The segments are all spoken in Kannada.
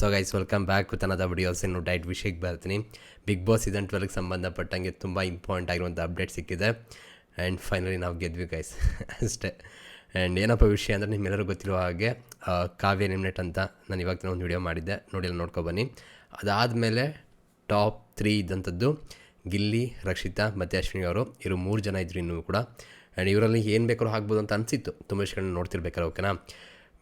So guys welcome back with another videos. ಇನ್ನು ಡೈಟ್ ವಿಷಯಕ್ಕೆ ಬರ್ತೀನಿ. ಬಿಗ್ ಬಾಸ್ ಸೀಸನ್ 12ಗೆ ಸಂಬಂಧಪಟ್ಟಂಗೆ ತುಂಬ ಇಂಪಾರ್ಟೆಂಟ್ ಆಗಿರುವಂಥ ಅಪ್ಡೇಟ್ ಸಿಕ್ಕಿದೆ. ಆ್ಯಂಡ್ ಫೈನಲಿ ನಾವು ಗೆದ್ವಿ ಗೈಸ್ ಅಷ್ಟೇ. ಆ್ಯಂಡ್ ಏನಪ್ಪ ವಿಷಯ ಅಂದರೆ ನಿಮ್ಮೆಲ್ಲರೂ ಗೊತ್ತಿರೋ ಹಾಗೆ ಕಾವ್ಯ ಎಲಿಮಿನೇಟ್ ಅಂತ ನಾನು ಇವಾಗ ಒಂದು ವಿಡಿಯೋ ಮಾಡಿದ್ದೆ, ನೋಡಿ ನೋಡ್ಕೊಬನ್ನಿ. ಅದಾದಮೇಲೆ ಟಾಪ್ 3 ಇದ್ದಂಥದ್ದು ಗಿಲ್ಲಿ, ರಕ್ಷಿತಾ ಮತ್ತು ಅಶ್ವಿನಿ ಅವರು. ಇವರು 3 ಜನ ಇದ್ರು ಇನ್ನೂ ಕೂಡ. ಆ್ಯಂಡ್ ಇವರಲ್ಲಿ ಏನು ಬೇಕಾದ್ರೂ ಆಗ್ಬೋದು ಅಂತ ಅನಿಸಿತ್ತು ತುಂಬ ವಿಷಯಗಳನ್ನ ನೋಡ್ತಿರ್ಬೇಕಾರೆ, ಓಕೆನಾ.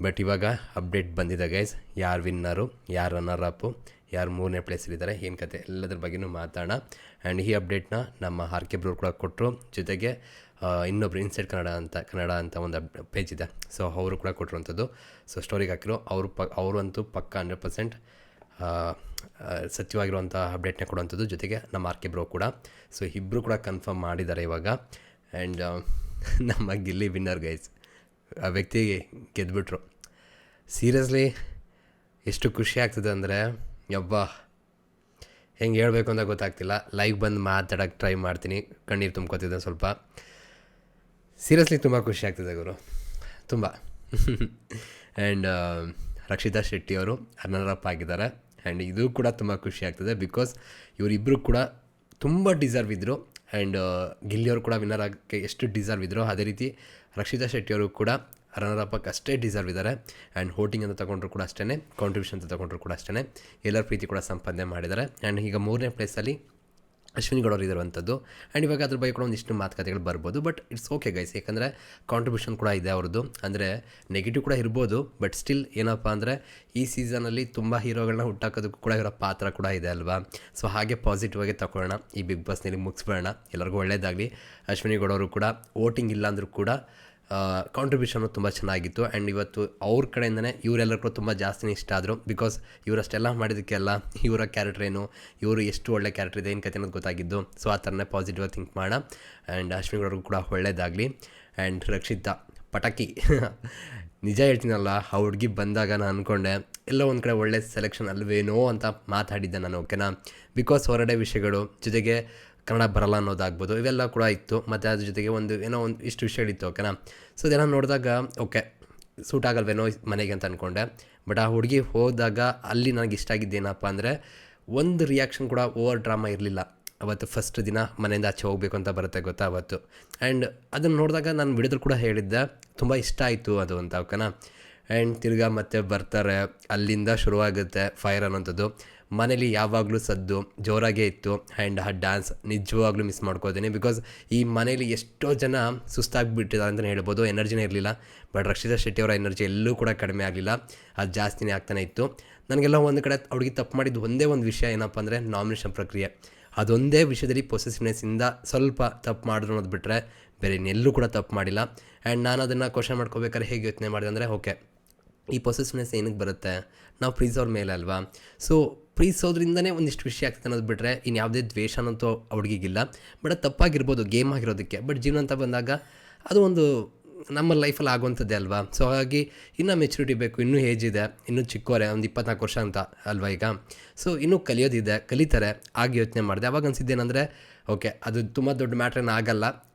ಬಟ್ ಇವಾಗ ಅಪ್ಡೇಟ್ ಬಂದಿದೆ ಗೈಸ್, ಯಾರು ವಿನ್ನರು, ಯಾರು ರನ್ನರ್ ಅಪ್ಪು, ಯಾರು 3ನೇ ಪ್ಲೇಸಲ್ಲಿದ್ದಾರೆ, ಏನು ಕತೆ ಎಲ್ಲದ್ರ ಬಗ್ಗೆಯೂ ಮಾತಾಡೋಣ. ಆ್ಯಂಡ್ ಈ ಅಪ್ಡೇಟ್ನ ನಮ್ಮ ಆರ್.ಕೆ. ಬ್ರೋ ಕೂಡ ಕೊಟ್ಟರು, ಜೊತೆಗೆ ಇನ್ನೊಬ್ರು ಇನ್ಸೈಡ್ ಕನ್ನಡ ಅಂತ ಒಂದು ಪೇಜ್ ಇದೆ, ಸೊ ಅವರು ಕೂಡ ಕೊಟ್ಟಿರುವಂಥದ್ದು. ಸೊ ಸ್ಟೋರಿಗೆ ಹಾಕಿರೋ ಅವರು ಅಂತೂ ಪಕ್ಕ 100% ಸತ್ಯವಾಗಿರುವಂಥ ಅಪ್ಡೇಟ್ನ ಕೊಡುವಂಥದ್ದು, ಜೊತೆಗೆ ನಮ್ಮ ಆರ್.ಕೆ. ಬ್ರೋ ಕೂಡ. ಸೊ ಇಬ್ಬರು ಕೂಡ ಕನ್ಫರ್ಮ್ ಮಾಡಿದ್ದಾರೆ ಇವಾಗ. ಆ್ಯಂಡ್ ನಮ್ಮ ಗಿಲ್ಲಿ ವಿನ್ನರ್ ಗೈಸ್, ಆ ವ್ಯಕ್ತಿ ಗೆದ್ಬಿಟ್ರು. ಸೀರಿಯಸ್ಲಿ ಎಷ್ಟು ಖುಷಿ ಆಗ್ತದೆ ಅಂದರೆ ಯಬ್ಬಾ, ಹೆಂಗೆ ಹೇಳಬೇಕು ಅಂತ ಗೊತ್ತಾಗ್ತಿಲ್ಲ. ಲೈವ್ ಬಂದು ಮಾತಾಡೋಕ್ಕೆ ಟ್ರೈ ಮಾಡ್ತೀನಿ, ಕಣ್ಣೀರು ತುಂಬ್ಕೊತಿದ್ದೆ ಸ್ವಲ್ಪ. ಸೀರಿಯಸ್ಲಿ ತುಂಬ ಖುಷಿ ಆಗ್ತದೆ ಗುರು, ತುಂಬ. ಆ್ಯಂಡ್ ರಕ್ಷಿತಾ ಶೆಟ್ಟಿ ಅವರು ರನ್ನರ್ ಅಪ್ ಆಗಿದ್ದಾರೆ. ಆ್ಯಂಡ್ ಇದು ಕೂಡ ತುಂಬ ಖುಷಿ ಆಗ್ತದೆ, ಬಿಕಾಸ್ ಇವರಿಬ್ಬರು ಕೂಡ ತುಂಬ ಡಿಸರ್ವ್ ಇದ್ದರು. ಆ್ಯಂಡ್ ಗಿಲ್ಲಿಯವರು ಕೂಡ ವಿನ್ನರ್ ಆಗೋಕ್ಕೆ ಎಷ್ಟು ಡಿಸರ್ವ್ ಇದ್ದರು, ಅದೇ ರೀತಿ ರಕ್ಷಿತಾ ಶೆಟ್ಟಿಯವರು ಕೂಡ ರನ್ನರ್ ಅಪ್ಪಕ್ಕೆ ಅಷ್ಟೇ ಡಿಸರ್ವ್ ಇದ್ದಾರೆ. ಆ್ಯಂಡ್ ವೋಟಿಂಗ್ ಅಂತ ತೊಗೊಂಡ್ರು ಕೂಡ ಅಷ್ಟೇ, ಕಾಂಟ್ರಿಬ್ಯೂಷನ್ ಅಂತ ತೊಗೊಂಡ್ರು ಕೂಡ ಅಷ್ಟೇ, ಎಲ್ಲರ ಪ್ರೀತಿ ಕೂಡ ಸಂಪಾದನೆ ಮಾಡಿದ್ದಾರೆ. ಆ್ಯಂಡ್ ಈಗ 3ನೇ ಪ್ಲೇಸಲ್ಲಿ ಅಶ್ವಿನಿ ಗೌಡರು ಇರುವಂಥದ್ದು. ಆ್ಯಂಡ್ ಇವಾಗ ಅದ್ರ ಬಗ್ಗೆ ಕೂಡ ಒಂದಿಷ್ಟು ಮಾತುಕತೆಗಳು ಬರ್ಬೋದು, ಬಟ್ ಇಟ್ಸ್ ಓಕೆ ಗೈಸ್, ಯಾಕಂದರೆ ಕಾಂಟ್ರಿಬ್ಯೂಷನ್ ಕೂಡ ಇದೆ ಅವ್ರದ್ದು. ಅಂದರೆ ನೆಗೆಟಿವ್ ಕೂಡ ಇರ್ಬೋದು, ಬಟ್ ಸ್ಟಿಲ್ ಏನಪ್ಪ ಅಂದರೆ ಈ ಸೀಸನಲ್ಲಿ ತುಂಬ ಹೀರೋಗಳನ್ನ ಹುಟ್ಟಾಕೋದಕ್ಕೂ ಕೂಡ ಇವರ ಪಾತ್ರ ಕೂಡ ಇದೆ ಅಲ್ವಾ. ಸೊ ಹಾಗೆ ಪಾಸಿಟಿವ್ ಆಗಿ ತಗೊಳ್ಳೋಣ, ಈ ಬಿಗ್ ಬಾಸ್ನಲ್ಲಿ ಮುಗಿಸ್ಬೇಡ, ಎಲ್ಲರಿಗೂ ಒಳ್ಳೆಯದಾಗಲಿ. ಅಶ್ವಿನಿ ಗೌಡವರು ಕೂಡ ವೋಟಿಂಗ್ ಇಲ್ಲ ಅಂದರೂ ಕೂಡ ಕಾಂಟ್ರಿಬ್ಯೂಷನ್ನು ತುಂಬ ಚೆನ್ನಾಗಿತ್ತು. ಆ್ಯಂಡ್ ಇವತ್ತು ಅವ್ರ ಕಡೆಯಿಂದನೇ ಇವರೆಲ್ಲರಿಗೂ ತುಂಬ ಜಾಸ್ತಿನೇ ಇಷ್ಟ ಆದರು, ಬಿಕಾಸ್ ಇವರಷ್ಟೆಲ್ಲ ಮಾಡಿದ್ದಕ್ಕೆಲ್ಲ ಇವರ ಕ್ಯಾರೆಕ್ಟರ್ ಏನು, ಇವರು ಎಷ್ಟು ಒಳ್ಳೆ ಕ್ಯಾರೆಕ್ಟರ್ ಇದೆ, ಏನು ಕತೆ ಅನ್ನೋದು ಗೊತ್ತಾಗಿದ್ದು. ಸೊ ಆ ಥರನೇ ಪಾಸಿಟಿವ್ ಥಿಂಕ್ ಮಾಡೋಣ. ಆ್ಯಂಡ್ ಅಶ್ವಿನಿ ಅವ್ರಿಗೂ ಕೂಡ ಒಳ್ಳೆಯದಾಗಲಿ. ಆ್ಯಂಡ್ ರಕ್ಷಿತಾ ಪಟಾಕಿ ನಿಜ ಹೇಳ್ತೀನಲ್ಲ, ಆ ಹುಡುಗಿ ಬಂದಾಗ ನಾನು ಅಂದ್ಕೊಂಡೆ ಎಲ್ಲೋ ಒಂದು ಕಡೆ ಒಳ್ಳೆ ಸೆಲೆಕ್ಷನ್ ಅಲ್ವೇನೋ ಅಂತ ಮಾತಾಡಿದ್ದೆ ನಾನು, ಓಕೆನಾ. ಬಿಕಾಸ್ ಹೊರಗಡೆ ವಿಷಯಗಳು, ಜೊತೆಗೆ ಕನ್ನಡ ಬರಲ್ಲ ಅನ್ನೋದಾಗ್ಬೋದು, ಇವೆಲ್ಲ ಕೂಡ ಇತ್ತು. ಮತ್ತು ಅದ್ರ ಜೊತೆಗೆ ಏನೋ ಒಂದು ಇಷ್ಟು ವಿಷಯಗಳಿತ್ತು, ಓಕೆನಾ. ಸೊ ಇದೆಲ್ಲ ನೋಡಿದಾಗ ಓಕೆ ಸೂಟ್ ಆಗಲ್ವೇನೋ ಮನೆಗೆ ಅಂತ ಅಂದ್ಕೊಂಡೆ. ಬಟ್ ಆ ಹುಡುಗಿ ಹೋದಾಗ ಅಲ್ಲಿ ನನಗೆ ಇಷ್ಟ ಆಗಿದ್ದೇನಪ್ಪ ಅಂದರೆ ಒಂದು ರಿಯಾಕ್ಷನ್ ಕೂಡ ಓವರ್ ಡ್ರಾಮಾ ಇರಲಿಲ್ಲ. ಅವತ್ತು ಫಸ್ಟ್ ದಿನ ಮನೆಯಿಂದ ಆಚೆ ಹೋಗಬೇಕು ಅಂತ ಬರುತ್ತೆ ಗೊತ್ತಾ ಅವತ್ತು. ಆ್ಯಂಡ್ ಅದನ್ನು ನೋಡಿದಾಗ ನಾನು ವಿಡಿಯೋದಲ್ಲಿ ಕೂಡ ಹೇಳಿದ್ದೆ, ತುಂಬ ಇಷ್ಟ ಆಯಿತು ಅದು ಅಂತ, ಓಕೆನಾ. ಆ್ಯಂಡ್ ತಿರ್ಗಾ ಮತ್ತೆ ಬರ್ತಾರೆ, ಅಲ್ಲಿಂದ ಶುರುವಾಗುತ್ತೆ ಫೈರ್ ಅನ್ನೋಂಥದ್ದು. ಮನೇಲಿ ಯಾವಾಗಲೂ ಸದ್ದು ಜೋರಾಗೇ ಇತ್ತು. ಆ್ಯಂಡ್ ಆ ಡ್ಯಾನ್ಸ್ ನಿಜವಾಗ್ಲೂ ಮಿಸ್ ಮಾಡ್ಕೋತೀನಿ, ಬಿಕಾಸ್ ಈ ಮನೇಲಿ ಎಷ್ಟೋ ಜನ ಸುಸ್ತಾಗಿಬಿಟ್ಟಿದ್ದಾರೆ ಅಂತಲೇ ಹೇಳ್ಬೋದು, ಎನರ್ಜಿನೇ ಇರಲಿಲ್ಲ. ಬಟ್ ರಕ್ಷಿತಾ ಶೆಟ್ಟಿಯವರ ಎನರ್ಜಿ ಎಲ್ಲೂ ಕೂಡ ಕಡಿಮೆ ಆಗಲಿಲ್ಲ, ಅದು ಜಾಸ್ತಿನೇ ಆಗ್ತಾನೆ ಇತ್ತು. ನನಗೆಲ್ಲ ಒಂದು ಕಡೆ ಅವ್ರಿಗೆ ತಪ್ಪು ಮಾಡಿದ್ದು ಒಂದೇ ಒಂದು ವಿಷಯ ಏನಪ್ಪ ಅಂದರೆ ನಾಮಿನೇಷನ್ ಪ್ರಕ್ರಿಯೆ. ಅದೊಂದೇ ವಿಷಯದಲ್ಲಿ ಪೊಸೆಸಿವ್ನೆಸ್ಸಿಂದ ಸ್ವಲ್ಪ ತಪ್ಪು ಮಾಡಿದ್ರು ಅನ್ನೋದು ಬಿಟ್ಟರೆ ಬೇರೆ ಇನ್ನೆಲ್ಲೂ ಕೂಡ ತಪ್ಪು ಮಾಡಿಲ್ಲ. ಆ್ಯಂಡ್ ನಾನು ಅದನ್ನು ಕ್ವಶನ್ ಮಾಡ್ಕೋಬೇಕಾದ್ರೆ ಹೇಗೆ ಯೋಚನೆ ಮಾಡಿದೆ ಅಂದರೆ, ಓಕೆ ಈ ಪೊಸೆಸಿವ್ನೆಸ್ ಏನಕ್ಕೆ ಬರುತ್ತೆ, ನಾವು ಪ್ರೀಸೋರ ಮೇಲೆ ಅಲ್ವಾ. ಸೊ ಪ್ರೀಸೋದ್ರಿಂದನೇ ಒಂದಿಷ್ಟು ವಿಷಯ ಆಗ್ತದೆ ಅನ್ನೋದು ಬಿಟ್ಟರೆ ಇನ್ನು ಯಾವುದೇ ದ್ವೇಷನಂತೂ ಹುಡುಗಿಗಿಲ್ಲ. ಬಟ್ ಅದು ತಪ್ಪಾಗಿರ್ಬೋದು ಗೇಮ್ ಆಗಿರೋದಕ್ಕೆ, ಬಟ್ ಜೀವನ ಅಂತ ಬಂದಾಗ ಅದು ಒಂದು ನಮ್ಮ ಲೈಫಲ್ಲಿ ಆಗುವಂಥದ್ದೇ ಅಲ್ವಾ. ಸೊ ಹಾಗಾಗಿ ಇನ್ನೂ ಮೆಚುರಿಟಿ ಬೇಕು, ಇನ್ನೂ ಏಜ್ ಇದೆ, ಇನ್ನೂ ಚಿಕ್ಕವರೇ, ಒಂದು 24 ವರ್ಷ ಅಂತ ಅಲ್ವಾ ಈಗ. ಸೊ ಇನ್ನೂ ಕಲಿಯೋದಿದೆ, ಕಲಿತಾರೆ. ಆಗಿ ಯೋಚನೆ ಮಾಡಿದೆ, ಅವಾಗ ಅನಿಸಿದ್ದೇನೆಂದರೆ ಓಕೆ ಅದು ತುಂಬ ದೊಡ್ಡ ಮ್ಯಾಟ್ರೇನು ಆಗಲ್ಲ,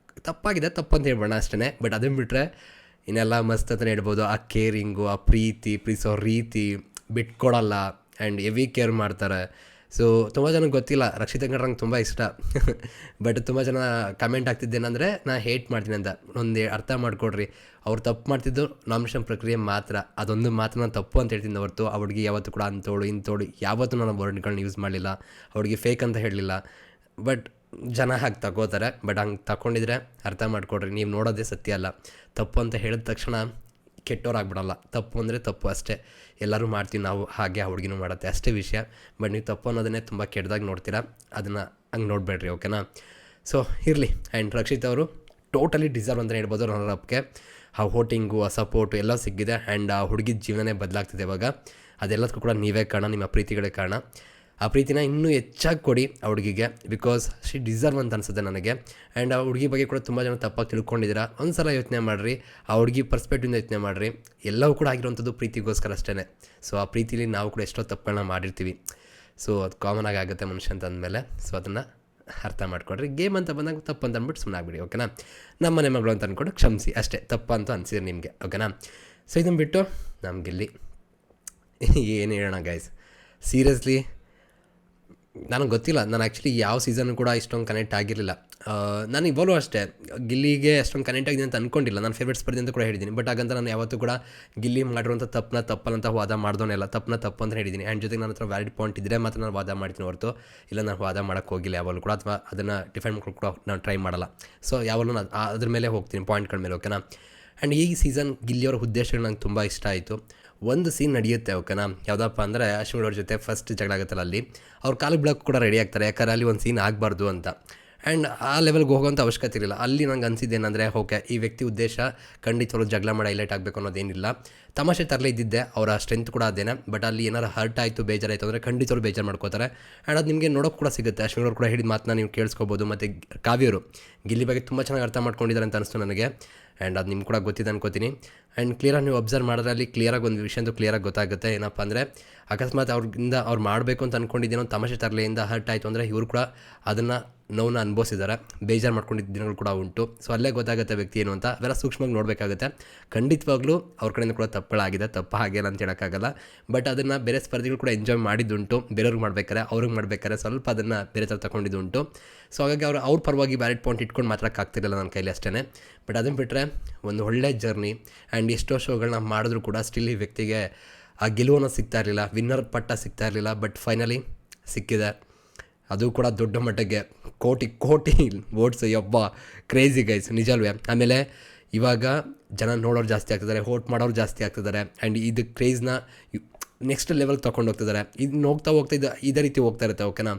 ತಪ್ಪಾಗಿದೆ ತಪ್ಪು ಅಂತ ಹೇಳ್ಬೋಣ ಅಷ್ಟೇ. ಬಟ್ ಅದನ್ನು ಬಿಟ್ಟರೆ ಇನ್ನೆಲ್ಲ ಮಸ್ತ್ ಅಂತಲೇ ಹೇಳ್ಬೋದು. ಆ ಕೇರಿಂಗು, ಆ ಪ್ರೀಸೋ ರೀತಿ ಬಿಟ್ಕೊಡಲ್ಲ, ಆ್ಯಂಡ್ ಹೆವಿ ಕೇರ್ ಮಾಡ್ತಾರೆ. ಸೊ ತುಂಬ ಜನಕ್ಕೆ ಗೊತ್ತಿಲ್ಲ, ರಕ್ಷಿತಾ ಗಂಡ್ರಂಗೆ ತುಂಬ ಇಷ್ಟ ಬಟ್ ತುಂಬ ಜನ ಕಮೆಂಟ್ ಆಗ್ತಿದ್ದೇನೆಂದರೆ ನಾ ಹೇಟ್ ಮಾಡ್ತೀನಿ ಅಂತ. ಒಂದು ಅರ್ಥ ಮಾಡಿಕೊಡ್ರಿ, ಅವ್ರು ತಪ್ಪು ಮಾಡ್ತಿದ್ದು ನಾಮಿನೇಷನ್ ಪ್ರಕ್ರಿಯೆ ಮಾತ್ರ, ಅದೊಂದು ಮಾತ್ರ ನಾನು ತಪ್ಪು ಅಂತ ಹೇಳ್ತೀನಿ ಹೊರತು ಆ ಹುಡುಗಿ ಯಾವತ್ತೂ ಕೂಡ ಅಂಥೋಳು ಇಂಥೋಳು ಯಾವತ್ತೂ ನಾನು ವರ್ಡ್ಗಳನ್ನ ಯೂಸ್ ಮಾಡಲಿಲ್ಲ, ಅವ್ರಿಗೆ ಫೇಕ್ ಅಂತ ಹೇಳಲಿಲ್ಲ. ಬಟ್ ಜನ ಹಾಗೆ ತಗೋತಾರೆ, ಬಟ್ ಹಂಗೆ ತಗೊಂಡಿದ್ರೆ ಅರ್ಥ ಮಾಡಿಕೊಡ್ರಿ, ನೀವು ನೋಡೋದೇ ಸತ್ಯ ಅಲ್ಲ. ತಪ್ಪು ಅಂತ ಹೇಳಿದ ತಕ್ಷಣ ಕೆಟ್ಟೋರಾಗ್ಬಿಡಲ್ಲ, ತಪ್ಪು ಅಂದರೆ ತಪ್ಪು ಅಷ್ಟೇ, ಎಲ್ಲರೂ ಮಾಡ್ತೀವಿ ನಾವು, ಹಾಗೆ ಆ ಹುಡುಗಿನೂ ಮಾಡುತ್ತೆ ಅಷ್ಟೇ ವಿಷಯ. ಬಟ್ ನೀವು ತಪ್ಪು ಅನ್ನೋದನ್ನೇ ತುಂಬ ಕೆಟ್ಟದಾಗಿ ನೋಡ್ತೀರಾ, ಅದನ್ನು ಹಂಗೆ ನೋಡಬೇಡ್ರಿ, ಓಕೆನಾ. ಸೊ ಇರಲಿ. ಆ್ಯಂಡ್ ರಕ್ಷಿತ್ ಅವರು ಟೋಟಲಿ ಡಿಸರ್ವ್ ಅಂತಲೇ ಹೇಳ್ಬೋದು ರನ್ನರ್ ಅಪ್ಗೆ. ಆ ವೋಟಿಂಗು, ಆ ಸಪೋರ್ಟು ಎಲ್ಲ ಸಿಕ್ಕಿದೆ. ಆ್ಯಂಡ್ ಆ ಹುಡುಗಿ ಜೀವನನೇ ಬದಲಾಗ್ತಿದೆ ಇವಾಗ. ಅದೆಲ್ಲದಕ್ಕೂ ಕೂಡ ನೀವೇ ಕಾರಣ, ನಿಮ್ಮ ಪ್ರೀತಿಗಳೇ ಕಾರಣ. ಆ ಪ್ರೀತಿನ ಇನ್ನೂ ಹೆಚ್ಚಾಗಿ ಕೊಡಿ ಆ ಹುಡುಗಿಗೆ, ಬಿಕಾಸ್ ಶಿ ಡಿಸರ್ವ್ ಅಂತ ಅನಿಸುತ್ತೆ ನನಗೆ. ಆ್ಯಂಡ್ ಆ ಹುಡುಗಿ ಬಗ್ಗೆ ಕೂಡ ತುಂಬ ಜನ ತಪ್ಪಾಗಿ ತಿಳ್ಕೊಂಡಿದ್ದೀರಾ, ಒಂದು ಸಲ ಯೋಚನೆ ಮಾಡಿರಿ, ಆ ಹುಡುಗಿ ಪರ್ಸ್ಪೆಕ್ಟಿವಿಂದ ಯೋಚನೆ ಮಾಡಿರಿ. ಎಲ್ಲವೂ ಕೂಡ ಆಗಿರುವಂಥದ್ದು ಪ್ರೀತಿಗೋಸ್ಕರ ಅಷ್ಟೇ. ಸೊ ಆ ಪ್ರೀತಿಲಿ ನಾವು ಕೂಡ ಎಷ್ಟೋ ತಪ್ಪುಗಳನ್ನ ಮಾಡಿರ್ತೀವಿ. ಸೊ ಅದು ಕಾಮನ್ ಆಗುತ್ತೆ ಮನುಷ್ಯ ಅಂತ ಅಂದಮೇಲೆ. ಸೊ ಅದನ್ನು ಅರ್ಥ ಮಾಡ್ಕೊಡ್ರಿ. ಗೇಮ್ ಅಂತ ಬಂದಾಗ ತಪ್ಪು ಅಂತ ಅಂದ್ಬಿಟ್ಟು ಸುಮ್ಮನೆ ಆಗ್ಬಿಡಿ, ಓಕೆನಾ. ನಮ್ಮ ಮನೆ ಮಗಳು ಅಂತ ಅಂದ್ಕೊಂಡು ಕ್ಷಮಿಸಿ ಅಷ್ಟೇ, ತಪ್ಪು ಅಂತ ಅನಿಸಿದ್ರೆ ನಿಮಗೆ, ಓಕೆನಾ. ಸೊ ಇದನ್ನು ಬಿಟ್ಟು ನಮಗಿಲ್ಲಿ ಏನು ಹೇಳೋಣ ಗೈಸ್, ಸೀರಿಯಸ್ಲಿ ನನಗೆ ಗೊತ್ತಿಲ್ಲ, ನಾನು ಆ್ಯಕ್ಚುಲಿ ಯಾವ ಸೀಸನ್ ಕೂಡ ಇಷ್ಟೊಂದು ಕನೆಕ್ಟ್ ಆಗಿರಲಿಲ್ಲ. ನಾನು ಇವಾಗಲೂ ಅಷ್ಟೇ ಗಿಲ್ಲಿಗೆ ಅಷ್ಟೊಂದು ಕನೆಕ್ಟ್ ಆಗಿದೆ ಅಂತ ಅಂದ್ಕೊಂಡಿಲ್ಲ. ನಾನು ಫೇವ್ರೇಟ್ ಸ್ಪರ್ಧೆ ಅಂತ ಕೂಡ ಹೇಳಿದ್ದೀನಿ. ಬಟ್ ಹಾಗಂತ ನಾನು ಯಾವತ್ತೂ ಕೂಡ ಗಿಲ್ಲಿ ಮಾಡಿರುವಂಥ ತಪ್ಪಲ್ಲ ಅಂತ ವಾದ ಮಾಡ್ದೋನೇ ಇಲ್ಲ. ತಪ್ಪು ಅಂತ ಹೇಳಿದ್ದೀನಿ. ಆ್ಯಂಡ್ ಜೊತೆಗೆ ನನ್ನ ಹತ್ರ ವ್ಯಾಲಿಡ್ ಪಾಯಿಂಟ್ ಇದ್ದರೆ ಮಾತ್ರ ನಾನು ವಾದ ಮಾಡ್ತೀನಿ ಹೊರತು ಇಲ್ಲ ನಾನು ವಾದ ಮಾಡೋಕ್ಕೆ ಹೋಗಿಲ್ಲ ಯಾವಾಗಲೂ ಕೂಡ, ಅಥವಾ ಅದನ್ನು ಡಿಫೆಂಡ್ ಮಾಡ್ಕೊಂಡು ಕೂಡ ನಾನು ಟ್ರೈ ಮಾಡಲ್ಲ. ಸೊ ಯಾವಾಗಲೂ ನಾನು ಅದ್ರ ಮೇಲೆ ಹೋಗ್ತೀನಿ, ಪಾಯಿಂಟ್ಗಳ ಮೇಲೆ, ಓಕೆನಾ. ಆ್ಯಂಡ್ ಈ ಸೀಸನ್ ಗಿಲ್ಲಿಯವರ ಉದ್ದೇಶಗಳು ನಂಗೆ ತುಂಬ ಇಷ್ಟ ಆಯಿತು. ಒಂದು ಸೀನ್ ನಡೆಯುತ್ತೆ, ಓಕೆನಾ, ಯಾವುದಪ್ಪ ಅಂದರೆ ಅಶ್ವಿನ್ ಅವ್ರ ಜೊತೆ ಫಸ್ಟ್ ಜಗಳ ಆಗುತ್ತಲ್ಲ, ಅಲ್ಲಿ ಅವ್ರ ಕಾಲು ಬಿಡೋಕ್ಕೆ ಕೂಡ ರೆಡಿ ಆಗ್ತಾರೆ, ಯಾಕಂದರೆ ಅಲ್ಲಿ ಒಂದು ಸೀನ್ ಆಗಬಾರ್ದು ಅಂತ. ಆ್ಯಂಡ್ ಆ ಲೆವೆಲ್ಗೆ ಹೋಗೋಂಥ ಅವಶ್ಯಕತೆ ಇರಲಿಲ್ಲ. ಅಲ್ಲಿ ನಂಗೆ ಅನಿಸಿದ್ದೇನೆಂದರೆ, ಓಕೆ, ಈ ವ್ಯಕ್ತಿ ಉದ್ದೇಶ ಖಂಡಿತವಾಗ್ಲೂ ಜಗಳ ಮಾಡಿ ಹೈಲೈಟ್ ಆಗಬೇಕು ಅನ್ನೋದೇನಿಲ್ಲ, ತಮಾಷೆ ತರಲೇ ಇದ್ದಿದ್ದೆ, ಅವರ ಸ್ಟ್ರೆಂತ್ ಕೂಡ ಅದೇನೆ. ಬಟ್ ಅಲ್ಲಿ ಏನಾರು ಹರ್ಟ್ ಆಯಿತು, ಬೇಜಾರಾಯಿತು ಅಂದರೆ ಖಂಡಿತವಾಗ್ಲೂ ಬೇಜಾರು ಮಾಡ್ಕೋತಾರೆ. ಆ್ಯಂಡ್ ಅದು ನಿಮಗೆ ನೋಡೋಕೆ ಕೂಡ ಸಿಗುತ್ತೆ. ಅಶ್ವಿನ್ ಅವ್ರು ಕೂಡ ಹೇಳಿದ ಮಾತನ್ನ ನೀವು ಕೇಳಿಸ್ಕೋಬೋದು. ಮತ್ತು ಕಾವ್ಯರು ಗಿಲ್ಲಿ ಬಗ್ಗೆ ತುಂಬ ಚೆನ್ನಾಗಿ ಅರ್ಥ ಮಾಡ್ಕೊಂಡಿದ್ದಾರೆ ಅಂತ ಅನಿಸ್ತು ನನಗೆ. ಆ್ಯಂಡ್ ಅದು ನಿಮ್ಗೆ ಕೂಡ ಗೊತ್ತಿದೆ ಅನ್ಕೋತೀನಿ. ಆ್ಯಂಡ್ ಕ್ಲಿಯರಾಗಿ ನೀವು ಅಬ್ಸರ್ವ್ ಮಾಡಿದ್ರೆ ಅಲ್ಲಿ ಕ್ಲಿಯರಾಗಿ ಒಂದು ವಿಷಯ ಅಂತೂ ಕ್ಲಿಯರಾಗಿ ಗೊತ್ತಾಗುತ್ತೆ. ಏನಪ್ಪ ಅಂದರೆ, ಅಕಸ್ಮಾತ್ ಅವ್ರು ಮಾಡಬೇಕು ಅಂತ ಅಂದ್ಕೊಂಡಿದ್ದೇನೋ ತಮಾಷೆ ತರಲೆಯಿಂದ ಹರ್ಟ್ ಆಯಿತು ಅಂದರೆ ಇವರು ಕೂಡ ಅದನ್ನು ನೋವನ್ನು ಅನುಭವಿಸಿದ್ದಾರೆ, ಬೇಜಾರು ಮಾಡ್ಕೊಂಡಿದ್ದ ದಿನಗಳು ಕೂಡ ಉಂಟು. ಸೊ ಅಲ್ಲೇ ಗೊತ್ತಾಗುತ್ತೆ ವ್ಯಕ್ತಿ ಏನು ಅಂತ. ಅವೆಲ್ಲ ಸೂಕ್ಷ್ಮವಾಗಿ ನೋಡಬೇಕಾಗುತ್ತೆ. ಖಂಡಿತವಾಗ್ಲೂ ಅವ್ರ ಕಡೆಯಿಂದ ಕೂಡ ತಪ್ಪುಗಳಾಗಿದೆ, ತಪ್ಪು ಹಾಗೇನ ಅಂತ ಹೇಳೋಕ್ಕಾಗಲ್ಲ. ಬಟ್ ಅದನ್ನು ಬೇರೆ ಸ್ಪರ್ಧಿಗಳು ಕೂಡ ಎಂಜಾಯ್ ಮಾಡಿದ್ದುಂಟು. ಬೇರೆಯವ್ರಿಗೆ ಮಾಡ್ಬೇಕಾರೆ, ಅವ್ರಿಗೆ ಮಾಡ್ಬೇಕಾರೆ ಸ್ವಲ್ಪ ಅದನ್ನು ಬೇರೆ ಥರ ತಗೊಂಡಿದ್ದುಂಟು. ಸೊ ಹಾಗಾಗಿ ಅವ್ರ ಪರವಾಗಿ ವ್ಯಾಲಿಡ್ ಪಾಯಿಂಟ್ ಇಟ್ಕೊಂಡು ಮಾತಾಡೋಕ್ಕಾಗ್ತಿರಲಿಲ್ಲ ನನ್ನ ಕೈಲಿ, ಅಷ್ಟೇ. ಬಟ್ ಅದನ್ನು ಬಿಟ್ಟರೆ ಒಂದು ಒಳ್ಳೆ ಜರ್ನಿ. ಆ್ಯಂಡ್ ಎಷ್ಟೋ ಶೋಗಳನ್ನ ಮಾಡಿದ್ರು ಕೂಡ ಸ್ಟಿಲ್ ಈ ವ್ಯಕ್ತಿಗೆ ಆ ಗೆಲುವನ್ನು ಸಿಗ್ತಾ ಇರಲಿಲ್ಲ, ವಿನ್ನರ್ ಪಟ್ಟ ಸಿಗ್ತಾ ಇರಲಿಲ್ಲ. ಬಟ್ ಫೈನಲಿ ಸಿಕ್ಕಿದೆ, ಅದು ಕೂಡ ದೊಡ್ಡ ಮಟ್ಟಿಗೆ ಕೋಟಿ ವೋಟ್ಸ್. ಯಬ್ಬ, ಕ್ರೇಜಿ ಗೈಸ್, ನಿಜಲ್ವೇ. ಆಮೇಲೆ ಇವಾಗ ಜನ ನೋಡೋರು ಜಾಸ್ತಿ ಆಗ್ತಿದ್ದಾರೆ, ವೋಟ್ ಮಾಡೋರು ಜಾಸ್ತಿ ಆಗ್ತಿದ್ದಾರೆ. ಆ್ಯಂಡ್ ಇದು ಕ್ರೇಜ್ನ ನೆಕ್ಸ್ಟ್ ಲೆವೆಲ್ಗೆ ತೊಗೊಂಡು ಹೋಗ್ತಿದ್ದಾರೆ. ಇದನ್ನ ಹೋಗ್ತಾ ಇದೇ ರೀತಿ ಹೋಗ್ತಾ ಇರುತ್ತೆ, ಓಕೆನಾ.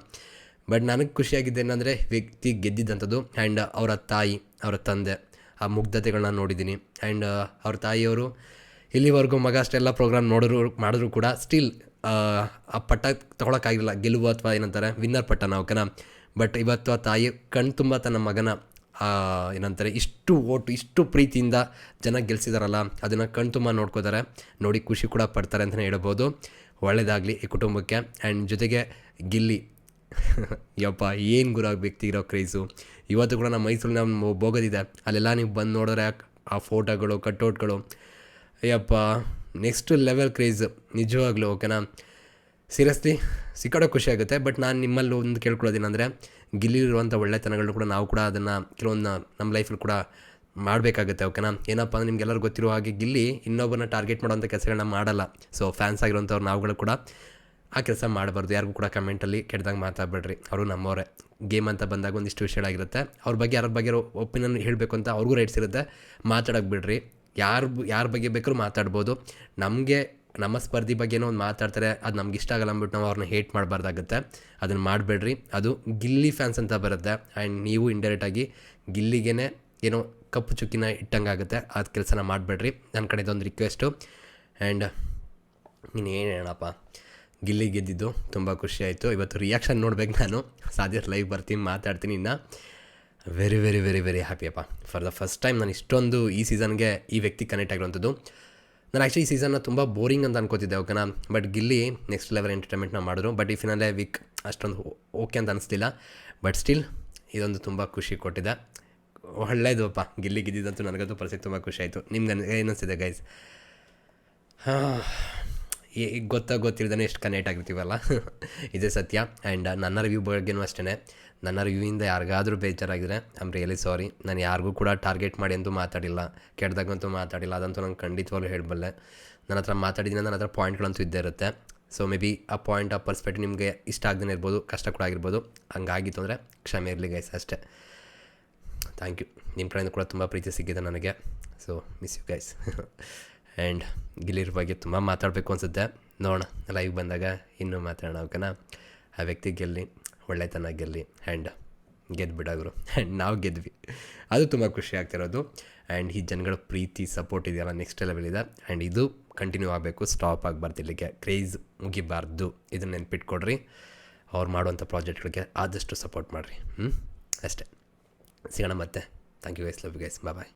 ಬಟ್ ನನಗೆ ಖುಷಿಯಾಗಿದ್ದೇನೆಂದರೆ ವ್ಯಕ್ತಿ ಗೆದ್ದಿದ್ದಂಥದ್ದು. ಆ್ಯಂಡ್ ಅವರ ತಾಯಿ, ಅವರ ತಂದೆ, ಆ ಮುಗ್ಧತೆಗಳನ್ನ ನೋಡಿದ್ದೀನಿ. ಆ್ಯಂಡ್ ಅವ್ರ ತಾಯಿಯವರು ಇಲ್ಲಿವರೆಗೂ ಮಗ ಅಷ್ಟೆಲ್ಲ ಪ್ರೋಗ್ರಾಮ್ ಮಾಡಿದ್ರು ಕೂಡ ಸ್ಟಿಲ್ ಆ ಪಟ್ಟ ತೊಗೊಳಕ್ಕಾಗಿಲ್ಲ, ಗೆಲುವು ಅಥವಾ ಏನಂತಾರೆ ವಿನ್ನರ್ ಪಟ್ಟನ, ಓಕೆನಾ. ಬಟ್ ಇವತ್ತು ಆ ತಾಯಿ ಕಣ್ ತುಂಬ ತನ್ನ ಮಗನ ಏನಂತಾರೆ ಇಷ್ಟು ಓಟು, ಇಷ್ಟು ಪ್ರೀತಿಯಿಂದ ಜನ ಗೆಲ್ಸಿದಾರಲ್ಲ, ಅದನ್ನು ಕಣ್ ತುಂಬ ನೋಡ್ಕೋತಾರೆ, ನೋಡಿ ಖುಷಿ ಕೂಡ ಪಡ್ತಾರೆ ಅಂತಲೇ ಹೇಳ್ಬೋದು. ಒಳ್ಳೆಯದಾಗಲಿ ಈ ಕುಟುಂಬಕ್ಕೆ. ಆ್ಯಂಡ್ ಜೊತೆಗೆ ಗಿಲ್ಲಿ ಯಪ್ಪ, ಏನು ಗುರು ವ್ಯಕ್ತಿ ಇರೋ ಕ್ರೇಜು. ಇವತ್ತು ಕೂಡ ನಮ್ಮ ಮೈಸೂರಿನ ಹೋಗೋದಿದೆ, ಅಲ್ಲೆಲ್ಲ ನೀವು ಬಂದು ನೋಡಿದ್ರೆ ಆ ಫೋಟೋಗಳು, ಕಟ್ಔಟ್ಗಳು, ಯಪ್ಪ ನೆಕ್ಸ್ಟ್ ಲೆವೆಲ್ ಕ್ರೇಜ್ ನಿಜವಾಗ್ಲೂ, ಓಕೆನಾ. ಸೀರಿಯಸ್ಲಿ ಸಿಕ್ಕಾಡೋ ಖುಷಿ ಆಗುತ್ತೆ. ಬಟ್ ನಾನು ನಿಮ್ಮಲ್ಲಿ ಒಂದು ಕೇಳ್ಕೊಳ್ಳೋದೇನೆಂದರೆ, ಗಿಲ್ಲಿರುವಂಥ ಒಳ್ಳೆತನಗಳನ್ನ ಕೂಡ ನಾವು ಕೂಡ ಅದನ್ನು ಕೆಲವೊಂದು ನಮ್ಮ ಲೈಫಲ್ಲಿ ಕೂಡ ಮಾಡಬೇಕಾಗುತ್ತೆ, ಓಕೆನಾ. ಏನಪ್ಪ ಅಂದರೆ, ನಿಮಗೆಲ್ಲರೂ ಗೊತ್ತಿರೋ ಹಾಗೆ ಗಿಲ್ಲಿ ಇನ್ನೊಬ್ಬರನ್ನ ಟಾರ್ಗೆಟ್ ಮಾಡೋಂಥ ಕೆಲಸಗಳನ್ನ ಮಾಡಲ್ಲ. ಸೊ ಫ್ಯಾನ್ಸ್ ಆಗಿರೋಂಥವ್ರು ನಾವುಗಳು ಕೂಡ ಆ ಕೆಲಸ ಮಾಡಬಾರ್ದು. ಯಾರಿಗೂ ಕೂಡ ಕಮೆಂಟಲ್ಲಿ ಕೆಟ್ಟದಾಗ ಮಾತಾಡಬೇಡ್ರಿ, ಅವರು ನಮ್ಮವರೇ. ಗೇಮ್ ಅಂತ ಬಂದಾಗ ಒಂದಿಷ್ಟು ವಿಷಯಗಳಾಗಿರುತ್ತೆ, ಅವ್ರ ಬಗ್ಗೆ ಯಾರ ಬಗ್ಗೆ ಒಪಿನಿಯನ್ ಹೇಳಬೇಕು ಅಂತ ಅವ್ರಿಗೂ ರೈಟ್ಸ್ ಇರುತ್ತೆ. ಮಾತಾಡೋಕೆ ಬಿಡ್ರಿ, ಯಾರ ಬಗ್ಗೆ ಬೇಕಾದ್ರೂ ಮಾತಾಡ್ಬೋದು. ನಮ್ಮ ಸ್ಪರ್ಧಿ ಬಗ್ಗೆ ಏನೋ ಒಂದು ಮಾತಾಡ್ತಾರೆ, ಅದು ನಮ್ಗೆ ಇಷ್ಟ ಆಗಲ್ಲ ಅಂದ್ಬಿಟ್ಟು ನಾವು ಅವ್ರನ್ನ ಹೇಟ್ ಮಾಡಬಾರ್ದಾಗುತ್ತೆ. ಅದನ್ನು ಮಾಡಬೇಡ್ರಿ. ಅದು ಗಿಲ್ಲಿ ಫ್ಯಾನ್ಸ್ ಅಂತ ಬರುತ್ತೆ. ಆ್ಯಂಡ್ ನೀವು ಇಂಡೈರೆಕ್ಟಾಗಿ ಗಿಲ್ಲಿಗೇ ಏನೋ ಕಪ್ಪು ಚುಕ್ಕಿನ ಇಟ್ಟಂಗಾಗುತ್ತೆ. ಅದು ಕೆಲಸನ ಮಾಡಬೇಡ್ರಿ, ನನ್ನ ಕಡೆದೊಂದು ರಿಕ್ವೆಸ್ಟು. ಆ್ಯಂಡ್ ಇನ್ನೇನು ಹೇಳಪ್ಪ, ಗಿಲ್ಲಿ ಗೆದ್ದಿದ್ದು ತುಂಬ ಖುಷಿಯಾಯಿತು. ಇವತ್ತು ರಿಯಾಕ್ಷನ್ ನೋಡ್ಬೇಕು ನಾನು, ಸಾಧ್ಯ ಲೈವ್ ಬರ್ತೀನಿ, ಮಾತಾಡ್ತೀನಿ. ಇನ್ನು ವೆರಿ ವೆರಿ ವೆರಿ ವೆರಿ ಹ್ಯಾಪಿಯಪ್ಪ. ಫಾರ್ ದ ಫಸ್ಟ್ ಟೈಮ್ ನಾನು ಇಷ್ಟೊಂದು ಈ ಸೀಸನ್ಗೆ ಈ ವ್ಯಕ್ತಿ ಕನೆಕ್ಟ್ ಆಗಿರುವಂಥದ್ದು. ನಾನು ಆ್ಯಕ್ಚುಲಿ ಈ ಸೀಸನ್ನ ತುಂಬ ಬೋರಿಂಗ್ ಅಂತ ಅನ್ಕೋತಿದ್ದೆ, ಓಕೆನಾ. ಬಟ್ ಗಿಲ್ಲಿ ನೆಕ್ಸ್ಟ್ ಲೆವೆಲ್ ಎಂಟರ್ಟೈನ್ಮೆಂಟ್ನ ಮಾಡಿದ್ರು. ಬಟ್ ಈ ಫಿನಾಲೆ ವೀಕ್ ಅಷ್ಟೊಂದು ಓಕೆ ಅಂತ ಅನಿಸ್ಲಿಲ್ಲ. ಬಟ್ ಸ್ಟಿಲ್ ಇದೊಂದು ತುಂಬ ಖುಷಿ ಕೊಟ್ಟಿದೆ. ಒಳ್ಳೆಯದಪ್ಪ, ಗಿಲ್ಲಿ ಗೆದ್ದಿದ್ದಂತೂ ನನಗಂತೂ ಪರಿಸ್ಥಿತಿ ತುಂಬ ಖುಷಿ ಆಯಿತು. ನಿಮ್ಗೆ ಏನಿಸ್ತಿದೆ ಗೈಸ್? ಈಗ ಗೊತ್ತಿಲ್ಲದೇ ಎಷ್ಟು ಕನೆಕ್ಟ್ ಆಗಿರ್ತೀವಲ್ಲ, ಇದೇ ಸತ್ಯ. ಆ್ಯಂಡ್ ನನ್ನ ರಿವ್ಯೂ ಬಗ್ಗೆನೂ ಅಷ್ಟೇ, ನನ್ನ ರಿವ್ಯೂಯಿಂದ ಯಾರಿಗಾದರೂ ಬೇಜಾರಾಗಿದ್ರೆ ಐ ಆಮ್ ರಿಯಲಿ ಸಾರಿ. ನಾನು ಯಾರಿಗೂ ಕೂಡ ಟಾರ್ಗೆಟ್ ಮಾಡಿ ಅಂತೂ ಮಾತಾಡಿಲ್ಲ, ಕೆಟ್ಟದಾಗಂತೂ ಮಾತಾಡಿಲ್ಲ, ಅದಂತೂ ನಂಗೆ ಖಂಡಿತವಾಗ್ಲೂ ಹೇಳಬಲ್ಲೆ. ನನ್ನ ಹತ್ರ ಮಾತಾಡಿದ್ದೀನಿ, ನನ್ನ ಹತ್ರ ಪಾಯಿಂಟ್ಗಳಂತೂ ಇದ್ದೇ ಇರುತ್ತೆ. ಸೊ ಮೇ ಬಿ ಆ ಪಾಯಿಂಟ್, ಆ ಪರ್ಸ್ಪೆಕ್ಟಿವ್ ನಿಮಗೆ ಇಷ್ಟ ಆಗದೇ ಇರ್ಬೋದು, ಕಷ್ಟ ಕೂಡ ಆಗಿರ್ಬೋದು. ಹಂಗಾಗಿತ್ತು ಅಂದರೆ ಕ್ಷಮೆ ಇರಲಿ ಗೈಸ್, ಅಷ್ಟೇ. Thank you. ನಿಮ್ಮ ಕಡೆಯಿಂದ ಕೂಡ ತುಂಬ ಪ್ರೀತಿ ಸಿಕ್ಕಿದೆ ನನಗೆ. So miss you guys. And ಗಿಲ್ಲಿರ ಬಗ್ಗೆ ತುಂಬ ಮಾತಾಡಬೇಕು ಅನಿಸುತ್ತೆ. ನೋಡೋಣ ಲೈವ್ ಬಂದಾಗ ಇನ್ನೂ ಮಾತಾಡೋಣ, ಓಕೆನಾ. ಆ ವ್ಯಕ್ತಿ ಗೆಲ್ಲಿ, ಒಳ್ಳೆತನ ಗೆಲ್ಲಿ, ಆ್ಯಂಡ್ ಗೆದ್ದುಬಿಡೋರು. ಆ್ಯಂಡ್ ನಾವು ಗೆದ್ವಿ, ಅದು ತುಂಬ ಖುಷಿ ಆಗ್ತಿರೋದು. ಆ್ಯಂಡ್ ಈ ಜನಗಳ ಪ್ರೀತಿ ಸಪೋರ್ಟ್ ಇದೆಯಲ್ಲ, ನೆಕ್ಸ್ಟ್ ಲೆವೆಲ್ ಇದೆ. ಆ್ಯಂಡ್ ಇದು ಕಂಟಿನ್ಯೂ ಆಗಬೇಕು, ಸ್ಟಾಪ್ ಆಗಬಾರ್ದು, ಇಲ್ಲಿಗೆ ಕ್ರೇಜ್ ಮುಗಿಬಾರ್ದು. ಇದನ್ನು ನೆನ್ಪಿಟ್ಕೊಡ್ರಿ. ಅವ್ರು ಮಾಡುವಂಥ ಪ್ರಾಜೆಕ್ಟ್ಗಳಿಗೆ ಆದಷ್ಟು ಸಪೋರ್ಟ್ ಮಾಡಿರಿ. ಅಷ್ಟೇ. ಸಿಗೋಣ ಮತ್ತೆ. Thank you guys, love you guys, bye.